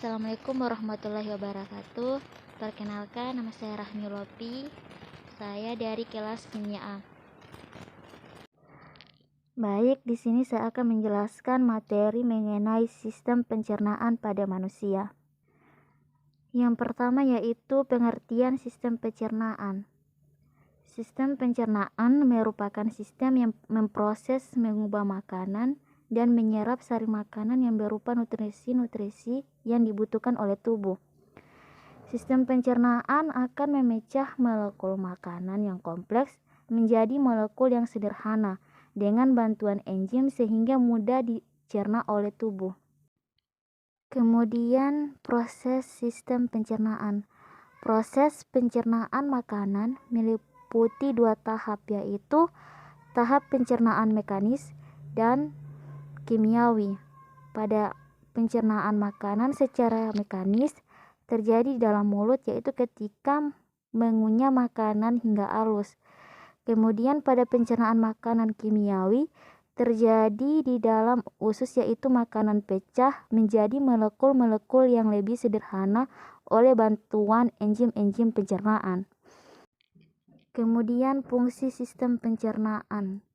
Assalamualaikum warahmatullahi wabarakatuh. Perkenalkan, nama saya Rahmi Lopi. Saya dari kelas Kimia A. Baik, di sini saya akan menjelaskan materi mengenai sistem pencernaan pada manusia. Yang pertama yaitu pengertian sistem pencernaan. Sistem pencernaan merupakan sistem yang memproses, mengubah makanan, dan menyerap sari makanan yang berupa nutrisi-nutrisi yang dibutuhkan oleh tubuh. Sistem pencernaan akan memecah molekul makanan yang kompleks menjadi molekul yang sederhana dengan bantuan enzim sehingga mudah dicerna oleh tubuh. Kemudian proses sistem pencernaan. Proses pencernaan makanan meliputi dua tahap, yaitu tahap pencernaan mekanis dan kimiawi. Pada pencernaan makanan secara mekanis terjadi di dalam mulut, yaitu ketika mengunyah makanan hingga halus. Kemudian pada pencernaan makanan kimiawi terjadi di dalam usus, yaitu makanan pecah menjadi molekul-molekul yang lebih sederhana oleh bantuan enzim-enzim pencernaan. Kemudian fungsi sistem pencernaan.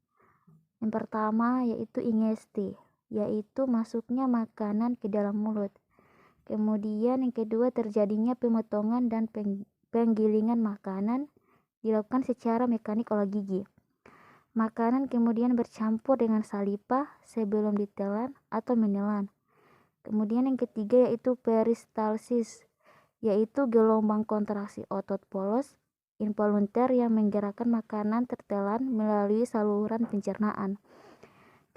Yang pertama yaitu ingesti, yaitu masuknya makanan ke dalam mulut. Kemudian yang kedua terjadinya pemotongan dan penggilingan makanan dilakukan secara mekanik oleh gigi. Makanan kemudian bercampur dengan saliva sebelum ditelan atau menelan. Kemudian yang ketiga yaitu peristalsis, yaitu gelombang kontraksi otot polos involunter yang menggerakkan makanan tertelan melalui saluran pencernaan.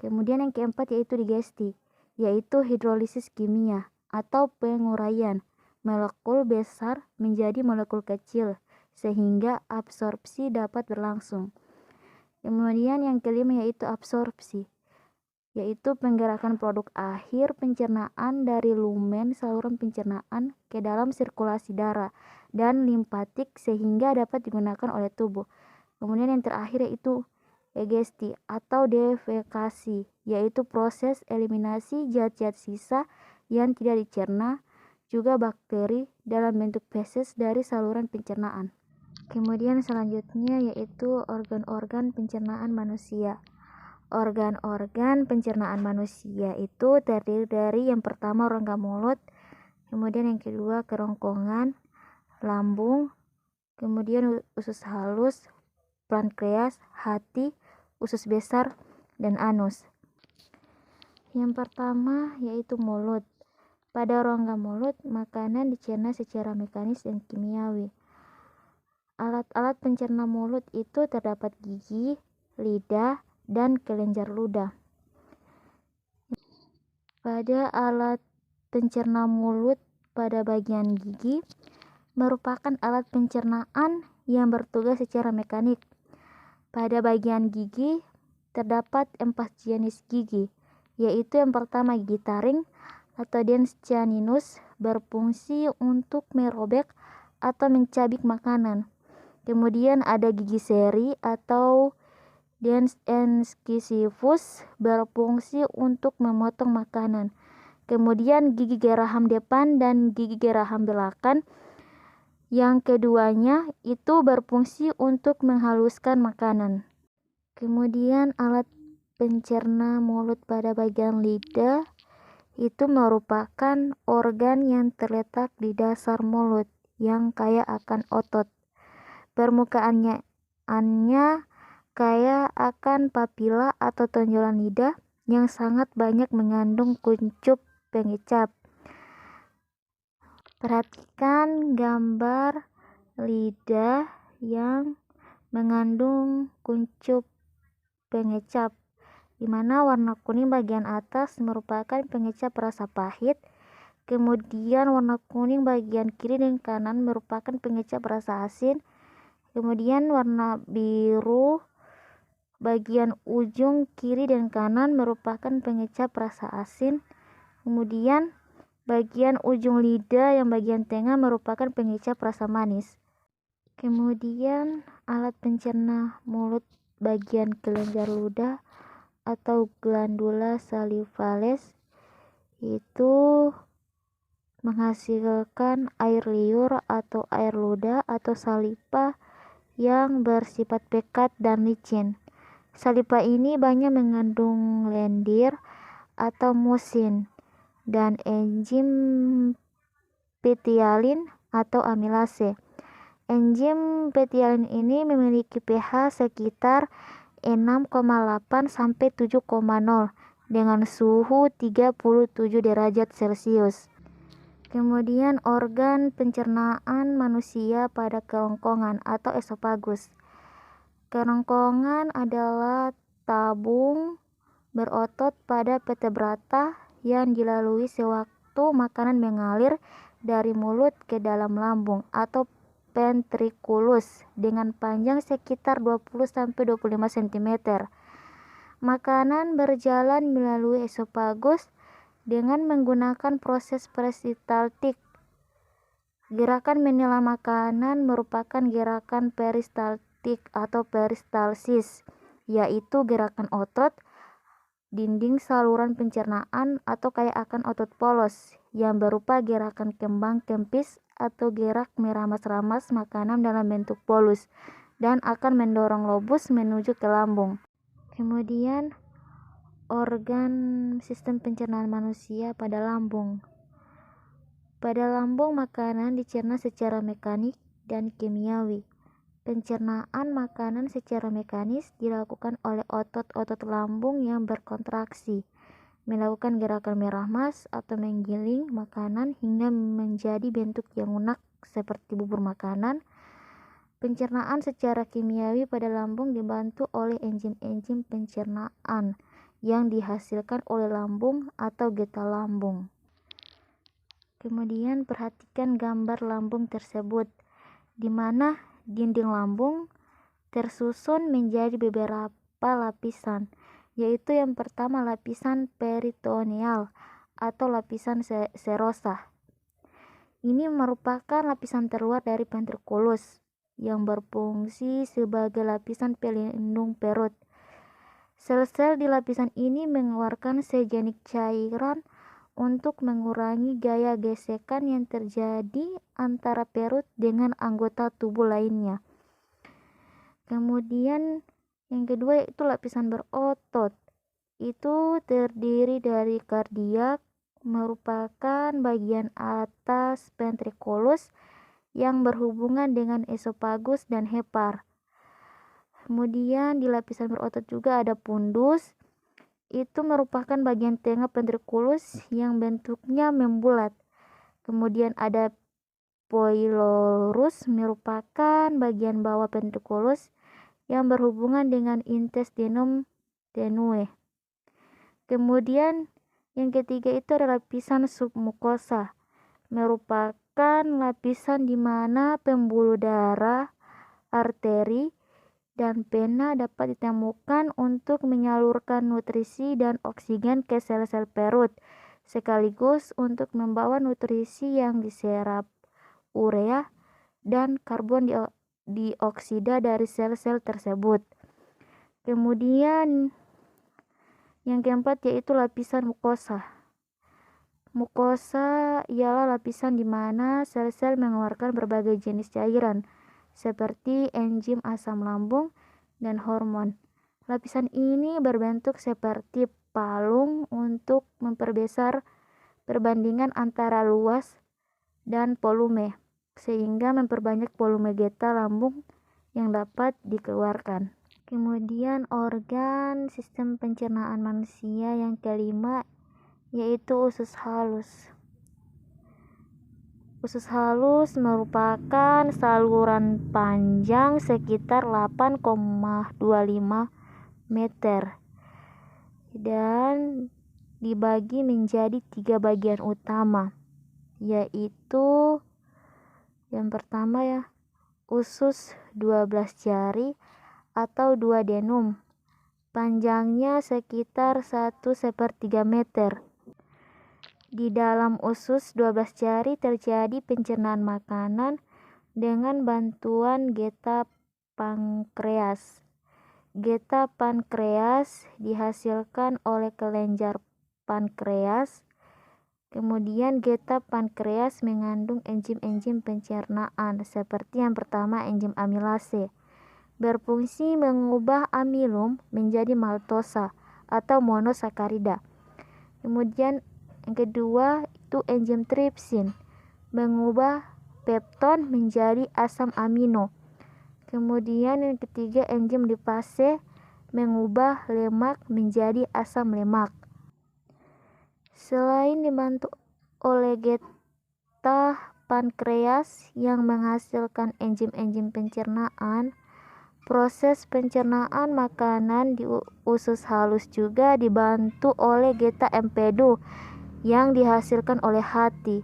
Kemudian yang keempat yaitu digesti, yaitu hidrolisis kimia atau penguraian molekul besar menjadi molekul kecil sehingga absorpsi dapat berlangsung. Kemudian yang kelima yaitu absorpsi, yaitu penggerakan produk akhir pencernaan dari lumen saluran pencernaan ke dalam sirkulasi darah dan limpatik sehingga dapat digunakan oleh tubuh. Kemudian yang terakhir yaitu egesti atau defekasi, yaitu proses eliminasi zat-zat sisa yang tidak dicerna, juga bakteri dalam bentuk feses dari saluran pencernaan. Kemudian selanjutnya yaitu organ-organ pencernaan manusia. Organ-organ pencernaan manusia itu terdiri dari yang pertama rongga mulut, kemudian yang kedua kerongkongan, lambung, kemudian usus halus, pankreas, hati, usus besar, dan anus. Yang pertama yaitu mulut. Pada rongga mulut, makanan dicerna secara mekanis dan kimiawi. Alat-alat pencerna mulut itu terdapat gigi, lidah, dan kelenjar ludah. Pada alat pencerna mulut pada bagian gigi merupakan alat pencernaan yang bertugas secara mekanik. Pada bagian gigi terdapat 4 jenis gigi, yaitu yang pertama gigi taring atau dens caninus, berfungsi untuk merobek atau mencabik makanan. Kemudian ada gigi seri atau dens incisivus, berfungsi untuk memotong makanan. Kemudian gigi geraham depan dan gigi geraham belakang, yang keduanya itu berfungsi untuk menghaluskan makanan. Kemudian alat pencerna mulut pada bagian lidah itu merupakan organ yang terletak di dasar mulut yang kaya akan otot. Permukaannya kaya akan papila atau tonjolan lidah yang sangat banyak mengandung kuncup pengecap. Perhatikan gambar lidah yang mengandung kuncup pengecap, di mana warna kuning bagian atas merupakan pengecap rasa pahit, kemudian warna kuning bagian kiri dan kanan merupakan pengecap rasa asin, kemudian warna biru bagian ujung kiri dan kanan merupakan pengecap rasa asin, kemudian bagian ujung lidah yang bagian tengah merupakan pengecap rasa manis. Kemudian alat pencerna mulut bagian kelenjar ludah atau glandula salivales itu menghasilkan air liur atau air ludah atau salipa yang bersifat pekat dan licin. Salipa ini banyak mengandung lendir atau musin dan enzim petialin atau amilase. Enzim petialin ini memiliki pH sekitar 6,8 sampai 7,0 dengan suhu 37 derajat Celcius. Kemudian organ pencernaan manusia pada kerongkongan atau esofagus. Kerongkongan adalah tabung berotot pada vertebrata yang dilalui sewaktu makanan mengalir dari mulut ke dalam lambung atau ventriculus dengan panjang sekitar 20-25 cm. Makanan berjalan melalui esofagus dengan menggunakan proses peristaltik. Gerakan menelan makanan merupakan gerakan peristaltik atau peristalsis, yaitu gerakan otot dinding saluran pencernaan atau kayak akan otot polos yang berupa gerakan kembang kempis atau gerak meramas-ramas makanan dalam bentuk bolus dan akan mendorong lobus menuju ke lambung. Kemudian organ sistem pencernaan manusia pada lambung. Pada lambung makanan dicerna secara mekanik dan kimiawi. Pencernaan makanan secara mekanis dilakukan oleh otot-otot lambung yang berkontraksi, melakukan gerakan meramas atau menggiling makanan hingga menjadi bentuk yang lunak seperti bubur makanan. Pencernaan secara kimiawi pada lambung dibantu oleh enzim-enzim pencernaan yang dihasilkan oleh lambung atau getah lambung. Kemudian perhatikan gambar lambung tersebut, di mana dinding lambung tersusun menjadi beberapa lapisan, yaitu yang pertama lapisan peritoneal atau lapisan serosa. Ini merupakan lapisan terluar dari ventriculus yang berfungsi sebagai lapisan pelindung perut. Sel-sel di lapisan ini mengeluarkan sejenis cairan untuk mengurangi gaya gesekan yang terjadi antara perut dengan anggota tubuh lainnya. Kemudian yang kedua yaitu lapisan berotot. Itu terdiri dari kardiak, merupakan bagian atas ventriculus yang berhubungan dengan esofagus dan hepar. Kemudian di lapisan berotot juga ada pundus. Itu merupakan bagian tengah ventriculus yang bentuknya membulat. Kemudian ada pylorus, merupakan bagian bawah ventriculus yang berhubungan dengan intestinum tenue. Kemudian yang ketiga itu ada lapisan submukosa, merupakan lapisan di mana pembuluh darah, arteri, dan vena dapat ditemukan untuk menyalurkan nutrisi dan oksigen ke sel-sel perut, sekaligus untuk membawa nutrisi yang diserap urea dan karbon dioksida dari sel-sel tersebut. Kemudian yang keempat yaitu lapisan mukosa. Mukosa ialah lapisan di mana sel-sel mengeluarkan berbagai jenis cairan seperti enzim asam lambung dan hormon. Lapisan ini berbentuk seperti palung untuk memperbesar perbandingan antara luas dan volume, sehingga memperbanyak volume getah lambung yang dapat dikeluarkan. Kemudian organ sistem pencernaan manusia yang kelima yaitu usus halus. Usus halus merupakan saluran panjang sekitar 8,25 meter dan dibagi menjadi 3 bagian utama, yaitu yang pertama usus 12 jari atau duodenum, panjangnya sekitar 1/3 meter. Di dalam usus 12 jari terjadi pencernaan makanan dengan bantuan getah pankreas. Getah pankreas dihasilkan oleh kelenjar pankreas Kemudian geta pankreas mengandung enzim-enzim pencernaan seperti yang pertama enzim amilase, berfungsi mengubah amilum menjadi maltosa atau monosakarida. Kemudian yang kedua itu enzim tripsin, mengubah pepton menjadi asam amino. Kemudian yang ketiga enzim lipase, mengubah lemak menjadi asam lemak. Selain dibantu oleh geta pankreas yang menghasilkan enzim-enzim pencernaan, proses pencernaan makanan di usus halus juga dibantu oleh geta empedu yang dihasilkan oleh hati.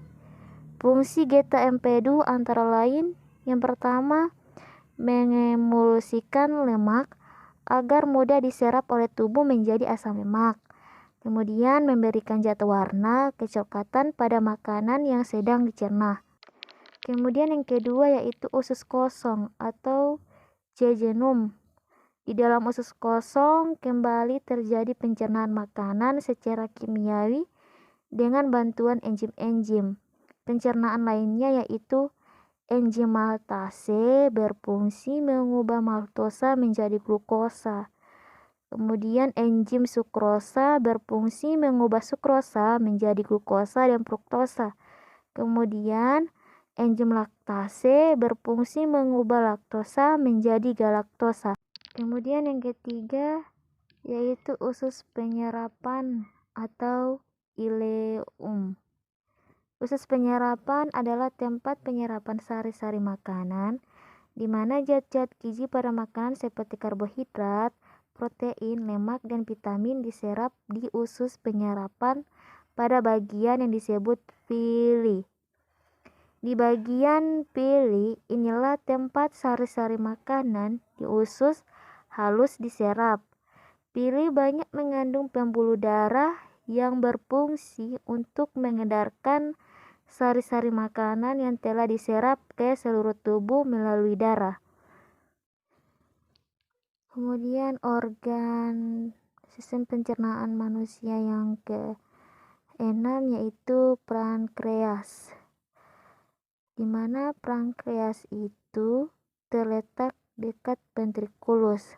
Fungsi geta empedu antara lain yang pertama mengemulsikan lemak agar mudah diserap oleh tubuh menjadi asam lemak. Kemudian memberikan zat warna kecoklatan pada makanan yang sedang dicerna. Kemudian yang kedua yaitu usus kosong atau jejunum. Di dalam usus kosong kembali terjadi pencernaan makanan secara kimiawi dengan bantuan enzim-enzim. Pencernaan lainnya yaitu enzim maltase berfungsi mengubah maltosa menjadi glukosa. Kemudian enzim sukrosa berfungsi mengubah sukrosa menjadi glukosa dan fruktosa. Kemudian enzim laktase berfungsi mengubah laktosa menjadi galaktosa. Kemudian yang ketiga yaitu usus penyerapan atau ileum. Usus penyerapan adalah tempat penyerapan sari-sari makanan, di mana zat-zat gizi pada makanan seperti karbohidrat, protein, lemak, dan vitamin diserap di usus penyerapan pada bagian yang disebut villi. Di bagian villi inilah tempat sari-sari makanan di usus halus diserap. Villi banyak mengandung pembuluh darah yang berfungsi untuk mengedarkan sari-sari makanan yang telah diserap ke seluruh tubuh melalui darah. Kemudian organ sistem pencernaan manusia yang ke-6 yaitu pankreas. Di mana pankreas itu terletak dekat ventriculus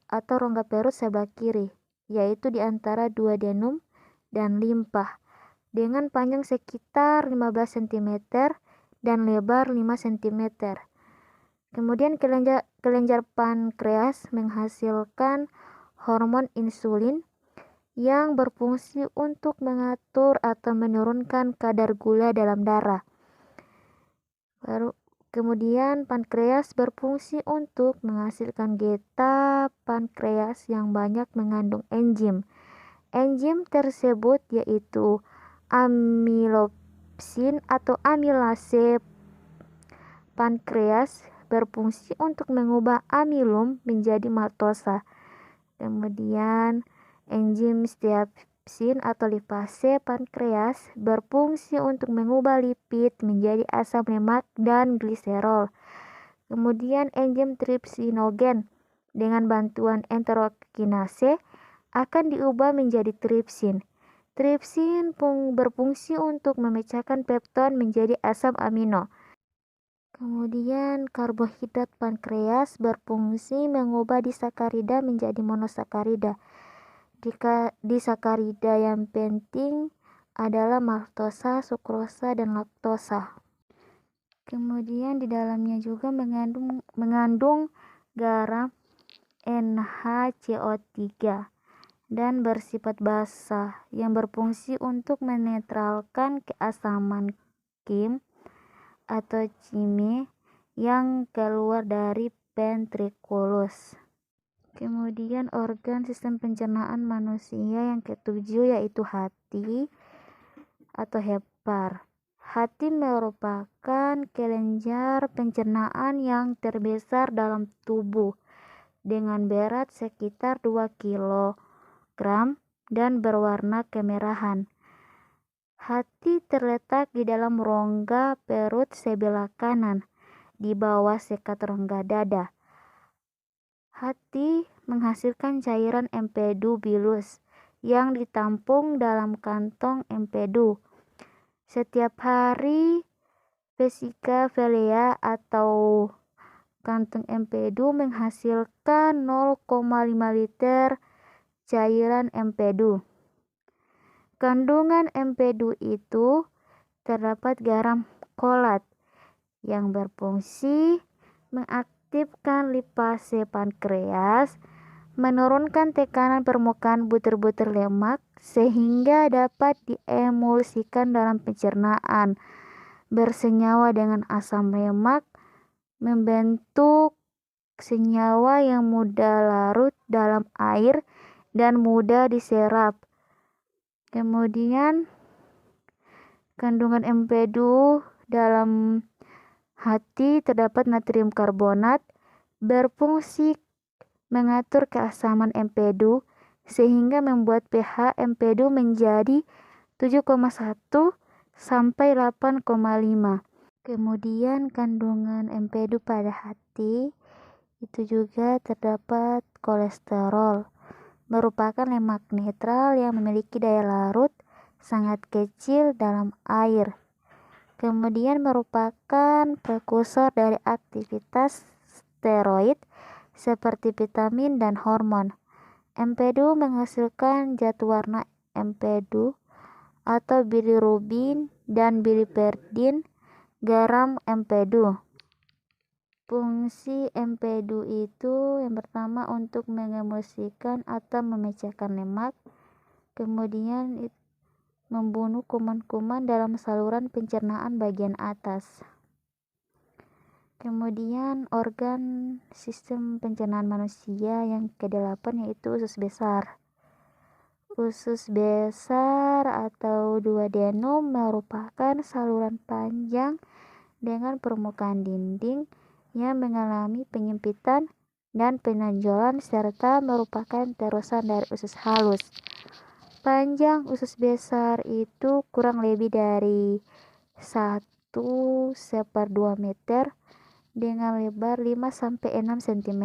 atau rongga perut sebelah kiri, yaitu di antara duodenum dan limpa, dengan panjang sekitar 15 cm dan lebar 5 cm. Kemudian kelenjar pankreas menghasilkan hormon insulin yang berfungsi untuk mengatur atau menurunkan kadar gula dalam darah. Kemudian pankreas berfungsi untuk menghasilkan geta pankreas yang banyak mengandung enzim. Enzim tersebut yaitu amilopsin atau amilase. Pankreas berfungsi untuk mengubah amilum menjadi maltosa. Kemudian enzim stiapsin atau lipase pankreas berfungsi untuk mengubah lipid menjadi asam lemak dan gliserol. Kemudian enzim tripsinogen dengan bantuan enterokinase akan diubah menjadi tripsin. Tripsin berfungsi untuk memecahkan pepton menjadi asam amino. Kemudian karbohidrat pankreas berfungsi mengubah disakarida menjadi monosakarida. Disakarida yang penting adalah maltosa, sukrosa, dan laktosa. Kemudian di dalamnya juga mengandung garam NaCO3 dan bersifat basa yang berfungsi untuk menetralkan keasaman kim atau cime yang keluar dari ventriculus. Kemudian organ sistem pencernaan manusia yang ketujuh yaitu hati atau hepar. Hati merupakan kelenjar pencernaan yang terbesar dalam tubuh dengan berat sekitar 2 kg dan berwarna kemerahan. Hati terletak di dalam rongga perut sebelah kanan, di bawah sekat rongga dada. Hati menghasilkan cairan empedu bilus yang ditampung dalam kantong empedu. Setiap hari vesika velea atau kantung empedu menghasilkan 0,5 liter cairan empedu. Kandungan empedu itu terdapat garam kolat yang berfungsi mengaktifkan lipase pankreas, menurunkan tekanan permukaan butir-butir lemak sehingga dapat diemulsikan dalam pencernaan, bersenyawa dengan asam lemak, membentuk senyawa yang mudah larut dalam air dan mudah diserap. Kemudian kandungan empedu dalam hati terdapat natrium karbonat, berfungsi mengatur keasaman empedu sehingga membuat pH empedu menjadi 7,1 sampai 8,5. Kemudian kandungan empedu pada hati itu juga terdapat kolesterol, merupakan lemak netral yang memiliki daya larut sangat kecil dalam air. Kemudian merupakan prekursor dari aktivitas steroid seperti vitamin dan hormon. Empedu menghasilkan zat warna empedu atau bilirubin dan biliverdin, garam empedu. Fungsi empedu itu yang pertama untuk mengemulsikan atau memecahkan lemak, kemudian membunuh kuman-kuman dalam saluran pencernaan bagian atas. Kemudian organ sistem pencernaan manusia yang ke-8 yaitu usus besar. Usus besar atau duodenum merupakan saluran panjang dengan permukaan dinding yang mengalami penyempitan dan penonjolan serta merupakan terusan dari usus halus. Panjang usus besar itu kurang lebih dari 1/2 meter dengan lebar 5-6 cm.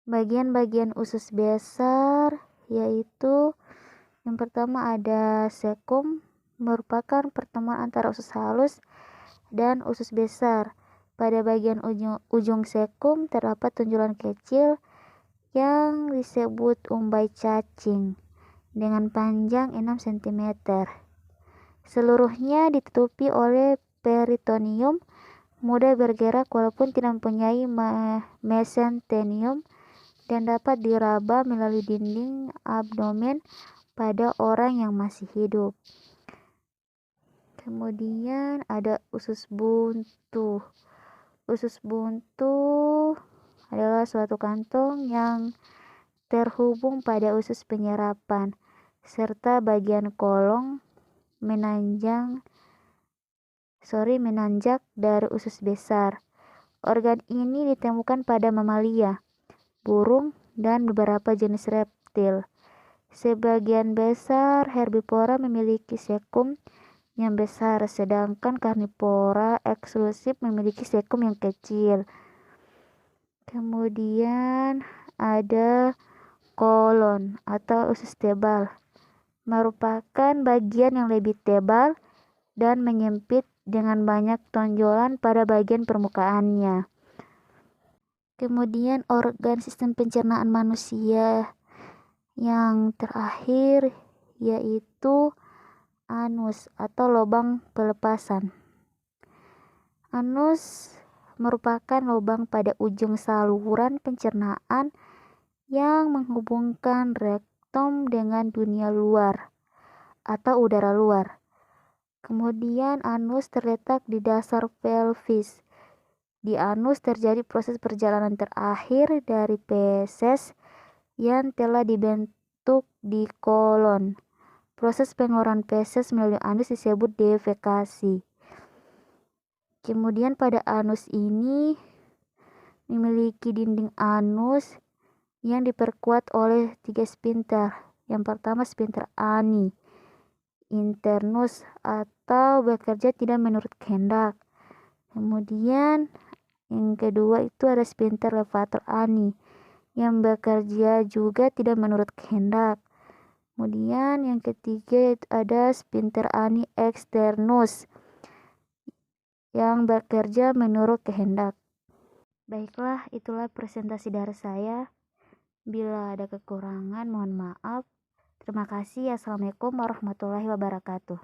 Bagian-bagian usus besar yaitu yang pertama ada sekum, merupakan pertemuan antara usus halus dan usus besar. Pada bagian ujung sekum terdapat tonjolan kecil yang disebut umbai cacing dengan panjang 6 cm. Seluruhnya ditutupi oleh peritoneum, mudah bergerak walaupun tidak mempunyai mesentenium dan dapat diraba melalui dinding abdomen pada orang yang masih hidup. Kemudian ada usus buntu. Usus buntu adalah suatu kantong yang terhubung pada usus penyerapan serta bagian kolong menanjak dari usus besar. Organ ini ditemukan pada mamalia, burung, dan beberapa jenis reptil. Sebagian besar herbivora memiliki sekum yang besar, sedangkan karnivora eksklusif memiliki sekum yang kecil. Kemudian ada kolon atau usus tebal, merupakan bagian yang lebih tebal dan menyempit dengan banyak tonjolan pada bagian permukaannya. Kemudian organ sistem pencernaan manusia yang terakhir yaitu anus atau lubang pelepasan. Anus merupakan lubang pada ujung saluran pencernaan yang menghubungkan rektum dengan dunia luar atau udara luar. Kemudian anus terletak di dasar pelvis. Di anus terjadi proses perjalanan terakhir dari feses yang telah dibentuk di kolon. Proses pengeluaran feses melalui anus disebut defekasi. Kemudian pada anus ini memiliki dinding anus yang diperkuat oleh 3 sphincter. Yang pertama sphincter ani internus atau bekerja tidak menurut kehendak. Kemudian yang kedua itu ada sphincter levator ani yang bekerja juga tidak menurut kehendak. Kemudian yang ketiga ada sphincter ani externus yang bekerja menurut kehendak. Baiklah, itulah presentasi dari saya. Bila ada kekurangan, mohon maaf. Terima kasih. Assalamualaikum warahmatullahi wabarakatuh.